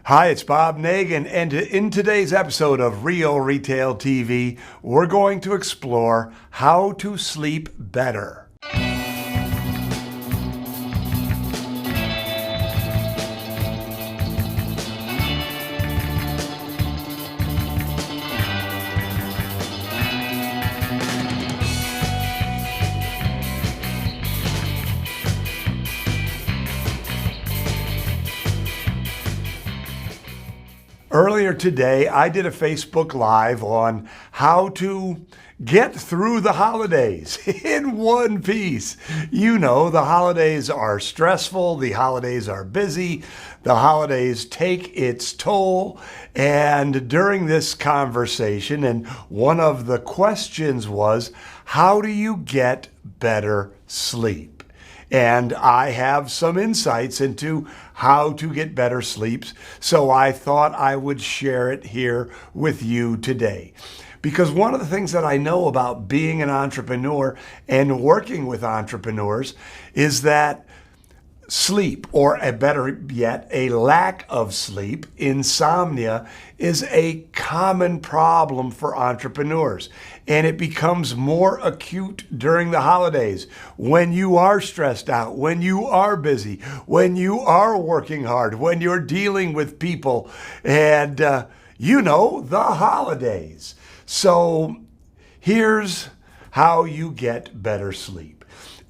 Hi, it's Bob Negen, and in today's episode of Real Retail TV, we're going to explore how to sleep better. Earlier today, I did a Facebook Live on how to get through the holidays in one piece. You know, the holidays are stressful, the holidays are busy, the holidays take its toll. And during this conversation, and one of the questions was, how do you get better sleep? And I have some insights into how to get better sleeps, so I thought I would share it here with you today. Because one of the things that I know about being an entrepreneur and working with entrepreneurs is that sleep, or a better yet, a lack of sleep, insomnia, is a common problem for entrepreneurs. And it becomes more acute during the holidays when you are stressed out, when you are busy, when you are working hard, when you're dealing with people, and the holidays. So here's how you get better sleep.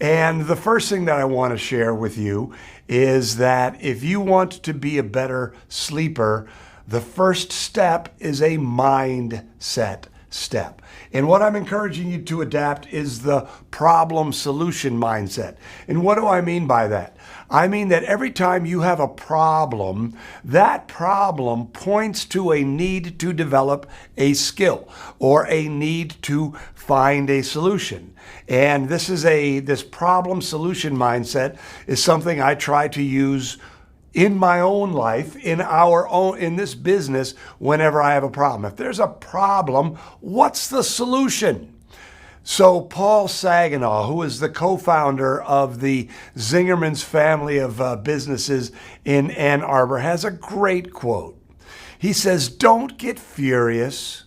And the first thing that I want to share with you is that if you want to be a better sleeper, the first step is a mindset step. And what I'm encouraging you to adapt is the problem solution mindset. And what do I mean by that? I mean that every time you have a problem, that problem points to a need to develop a skill or a need to find a solution. And this problem solution mindset is something I try to use in my own life, in this business, whenever I have a problem. If there's a problem, what's the solution? So Paul Saginaw, who is the co-founder of the Zingerman's family of businesses in Ann Arbor, has a great quote. He says, "Don't get furious,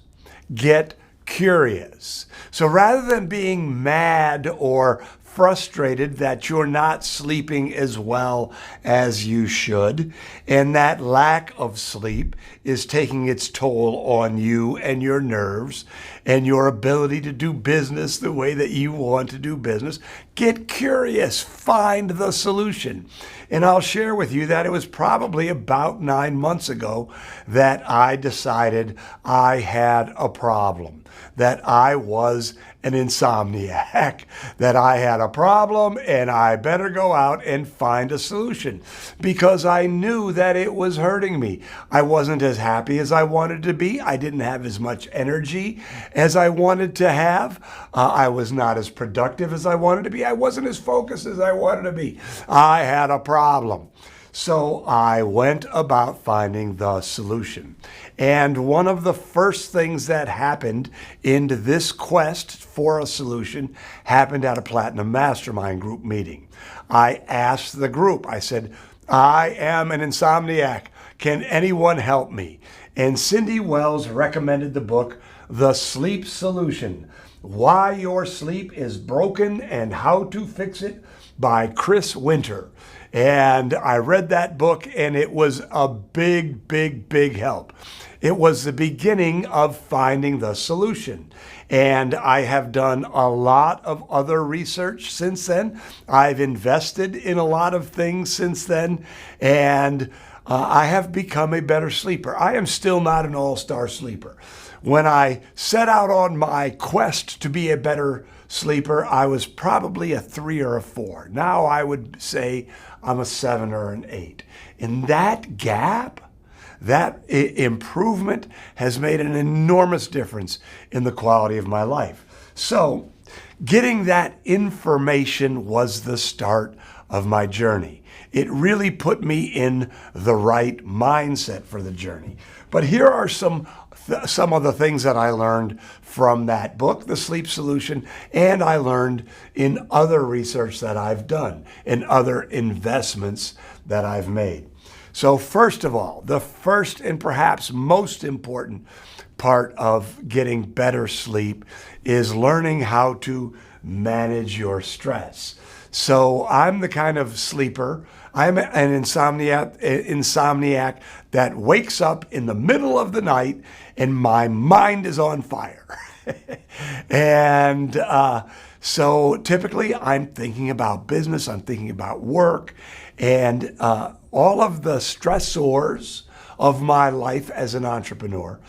get curious." So rather than being mad or frustrated that you're not sleeping as well as you should, and that lack of sleep is taking its toll on you and your nerves and your ability to do business the way that you want to do business, get curious, find the solution. And I'll share with you that it was probably about 9 months ago that I decided I had a problem, that I was an insomniac, that I had a problem and I better go out and find a solution, because I knew that it was hurting me. I wasn't as happy as I wanted to be. I didn't have as much energy as I wanted to have. I was not as productive as I wanted to be. I wasn't as focused as I wanted to be. I had a problem. So I went about finding the solution. And one of the first things that happened in this quest for a solution happened at a Platinum Mastermind group meeting. I asked the group, I said, "I am an insomniac. Can anyone help me?" And Cindy Wells recommended the book, The Sleep Solution: Why Your Sleep is Broken and How to Fix It, by Chris Winter. And I read that book, and it was a big, big, big help. It was the beginning of finding the solution. And I have done a lot of other research since then. I've invested in a lot of things since then, and I have become a better sleeper. I am still not an all-star sleeper. When I set out on my quest to be a better sleeper, I was probably a 3 or a 4. Now I would say I'm a 7 or an 8. And that gap, that improvement has made an enormous difference in the quality of my life. So getting that information was the start of my journey. It really put me in the right mindset for the journey. But here are some of the things that I learned from that book, The Sleep Solution, and I learned in other research that I've done, in other investments that I've made. So first of all, the first and perhaps most important part of getting better sleep is learning how to manage your stress. So I'm the kind of sleeper, I'm an insomniac that wakes up in the middle of the night and my mind is on fire. And so typically I'm thinking about business, I'm thinking about work, and all of the stressors of my life as an entrepreneur.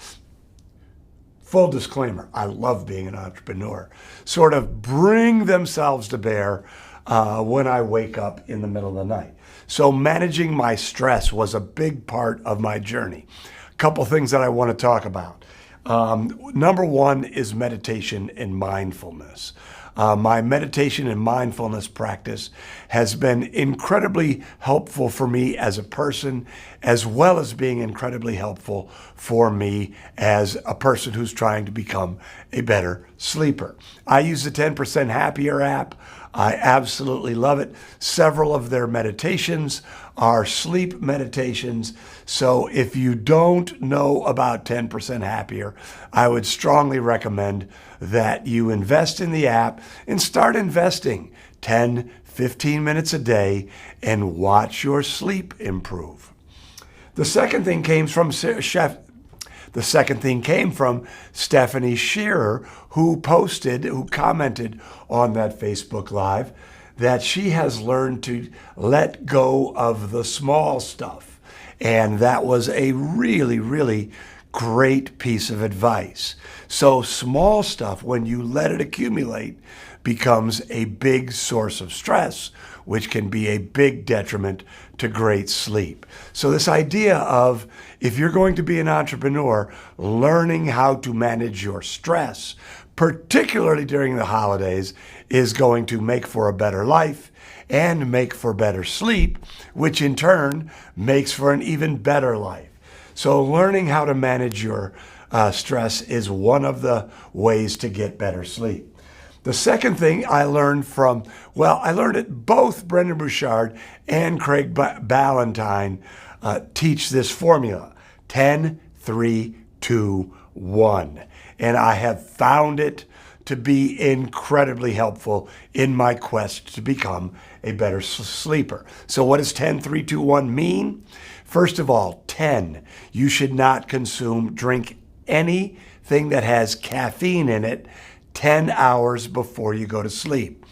Full disclaimer, I love being an entrepreneur, sort of bring themselves to bear when I wake up in the middle of the night. So managing my stress was a big part of my journey. A couple things that I want to talk about. Number one is meditation and mindfulness. My meditation and mindfulness practice has been incredibly helpful for me as a person, as well as being incredibly helpful for me as a person who's trying to become a better sleeper. I use the 10% Happier app. I absolutely love it. Several of their meditations are sleep meditations. So if you don't know about 10% Happier, I would strongly recommend that you invest in the app and start investing 10, 15 minutes a day and watch your sleep improve. The second thing came from Stephanie Shearer, who commented on that Facebook Live that she has learned to let go of the small stuff. And that was a really, really great piece of advice. So small stuff, when you let it accumulate, becomes a big source of stress, which can be a big detriment to great sleep. So this idea of, if you're going to be an entrepreneur, learning how to manage your stress, particularly during the holidays, is going to make for a better life and make for better sleep, which in turn makes for an even better life. So learning how to manage your stress is one of the ways to get better sleep. The second thing I learned I learned it, both Brendan Bouchard and Craig Ballantyne teach this formula, 10, 3, 2, 1. And I have found it to be incredibly helpful in my quest to become a better sleeper. So what does 10, 3, 2, 1 mean? First of all, 10, you should not drink anything that has caffeine in it 10 hours before you go to sleep.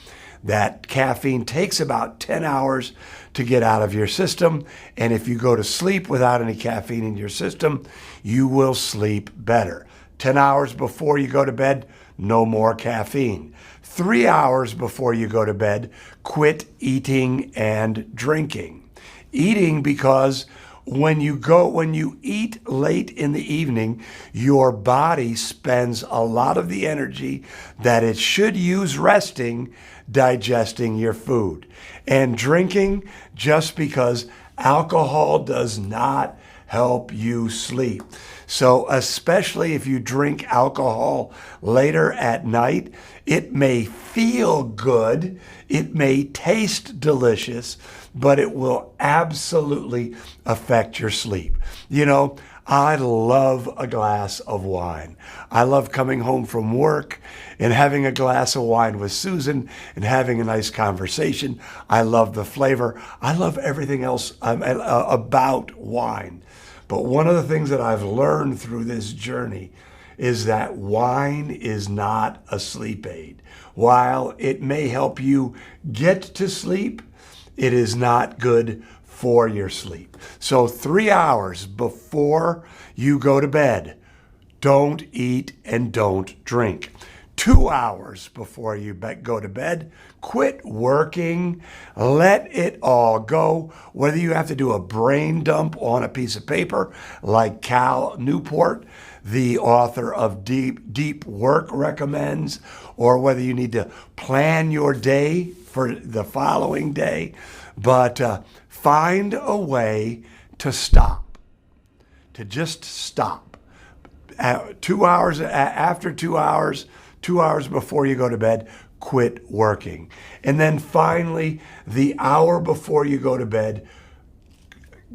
That caffeine takes about 10 hours to get out of your system, and if you go to sleep without any caffeine in your system, you will sleep better. 10 hours before you go to bed, no more caffeine. 3 hours before you go to bed, quit eating and drinking. Eating, because when you eat late in the evening, your body spends a lot of the energy that it should use resting, digesting your food. And drinking, just because alcohol does not help you sleep. So especially if you drink alcohol later at night, it may feel good, it may taste delicious, but it will absolutely affect your sleep. You know, I love a glass of wine. I love coming home from work and having a glass of wine with Susan and having a nice conversation. I love the flavor. I love everything else about wine. But one of the things that I've learned through this journey is that wine is not a sleep aid. While it may help you get to sleep, it is not good for your sleep. So 3 hours before you go to bed, don't eat and don't drink. 2 hours before you go to bed, quit working, let it all go. Whether you have to do a brain dump on a piece of paper like Cal Newport, the author of Deep Work, recommends, or whether you need to plan your day for the following day, but find a way to stop, to just stop. 2 hours, after 2 hours, 2 hours before you go to bed, quit working. And then finally, the hour before you go to bed,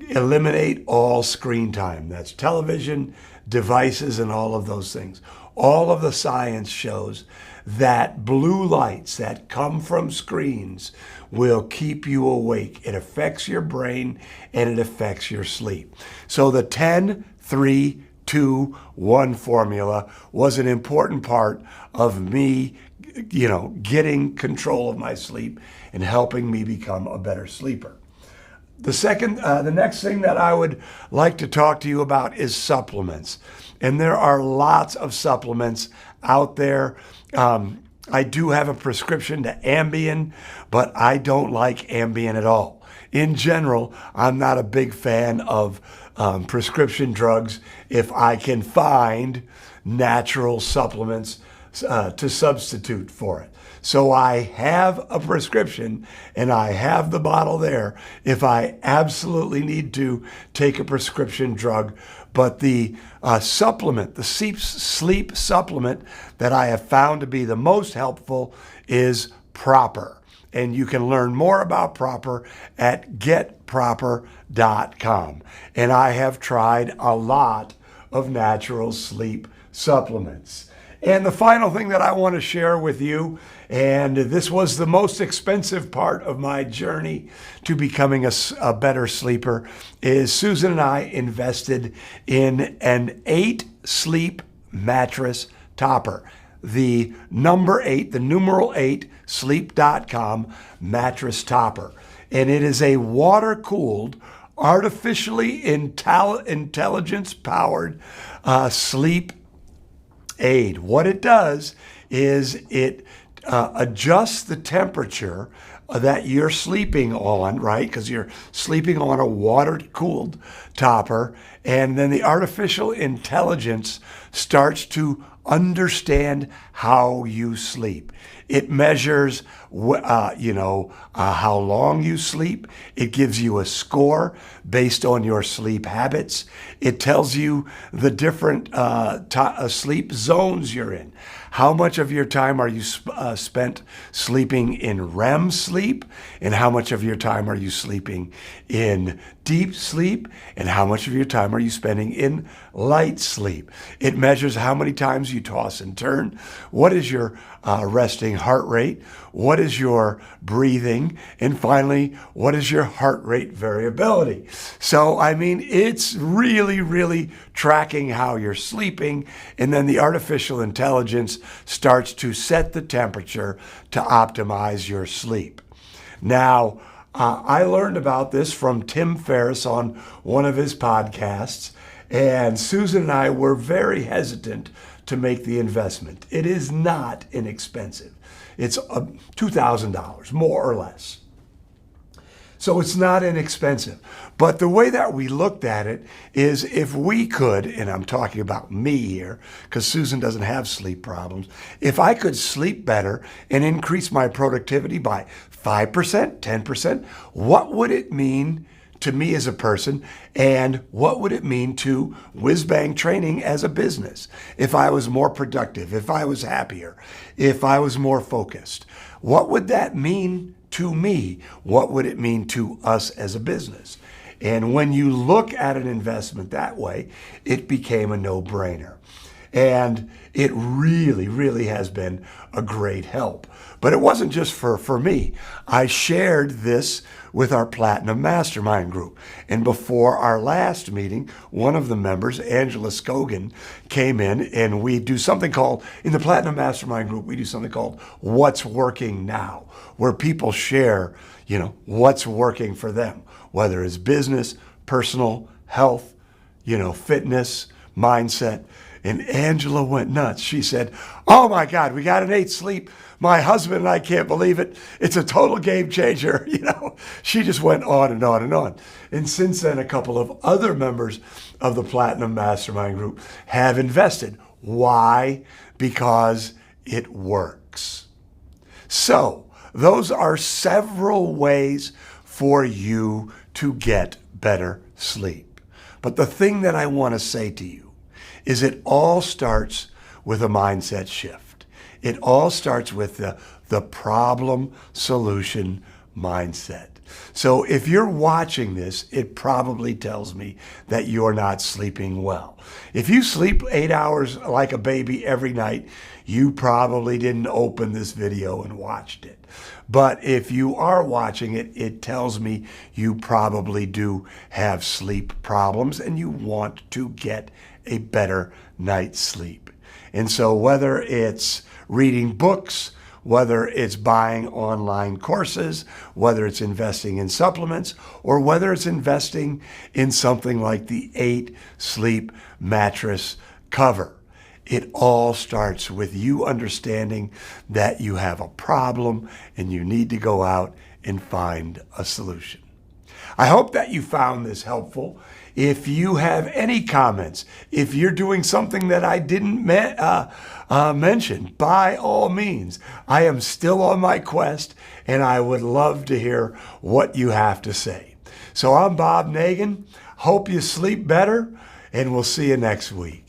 eliminate all screen time. That's television, devices, and all of those things. All of the science shows that blue lights that come from screens will keep you awake. It affects your brain and it affects your sleep. So the 10-3-2-1 formula was an important part of me, getting control of my sleep and helping me become a better sleeper. The next thing that I would like to talk to you about is supplements. And there are lots of supplements out there. I do have a prescription to Ambien, but I don't like Ambien at all. In general, I'm not a big fan of prescription drugs if I can find natural supplements to substitute for it. So I have a prescription and I have the bottle there if I absolutely need to take a prescription drug. But the supplement, the sleep supplement that I have found to be the most helpful is Proper. And you can learn more about Proper at getproper.com. And I have tried a lot of natural sleep supplements. And the final thing that I want to share with you, and this was the most expensive part of my journey to becoming a better sleeper, is Susan and I invested in an 8-sleep mattress topper. The number 8, the numeral 8, sleep.com mattress topper. And it is a water-cooled, artificially intelligence-powered sleep aid. What it does is it adjusts the temperature that you're sleeping on, right? Because you're sleeping on a water-cooled topper, and then the artificial intelligence starts to understand how you sleep. It measures, how long you sleep. It gives you a score based on your sleep habits. It tells you the different sleep zones you're in. How much of your time are you spent sleeping in REM sleep? And how much of your time are you sleeping in deep sleep? And how much of your time are you spending in light sleep? It measures how many times you toss and turn. What is your resting heart rate? What is your breathing? And finally, what is your heart rate variability? So, it's really, really tracking how you're sleeping. And then the artificial intelligence starts to set the temperature to optimize your sleep. Now, I learned about this from Tim Ferriss on one of his podcasts, and Susan and I were very hesitant to make the investment. It is not inexpensive. It's $2,000, more or less. So it's not inexpensive. But the way that we looked at it is if we could, and I'm talking about me here, because Susan doesn't have sleep problems, if I could sleep better and increase my productivity by 5%, 10%, what would it mean to me as a person, and what would it mean to whiz-bang training as a business if I was more productive, if I was happier, if I was more focused? What would that mean to me? What would it mean to us as a business? And when you look at an investment that way, it became a no-brainer. And it really, really has been a great help. But it wasn't just for me. I shared this with our Platinum Mastermind group. And before our last meeting, one of the members, Angela Scogan, came in, and we do something called, in the Platinum Mastermind group, we do something called What's Working Now, where people share, what's working for them, whether it's business, personal, health, fitness, mindset. And Angela went nuts. She said, "Oh my God, we got an 8 sleep. My husband and I can't believe it. It's a total game changer." She just went on and on and on. And since then, a couple of other members of the Platinum Mastermind group have invested. Why? Because it works. So those are several ways for you to get better sleep. But the thing that I want to say to you is it all starts with a mindset shift. It all starts with the problem solution mindset. So if you're watching this, it probably tells me that you're not sleeping well. If you sleep 8 hours like a baby every night, you probably didn't open this video and watched it. But if you are watching it, it tells me you probably do have sleep problems and you want to get a better night's sleep. And so whether it's reading books, whether it's buying online courses, whether it's investing in supplements, or whether it's investing in something like the 8 Sleep mattress cover, it all starts with you understanding that you have a problem and you need to go out and find a solution. I hope that you found this helpful. If you have any comments, if you're doing something that I didn't mention, by all means, I am still on my quest and I would love to hear what you have to say. So I'm Bob Negen. Hope you sleep better and we'll see you next week.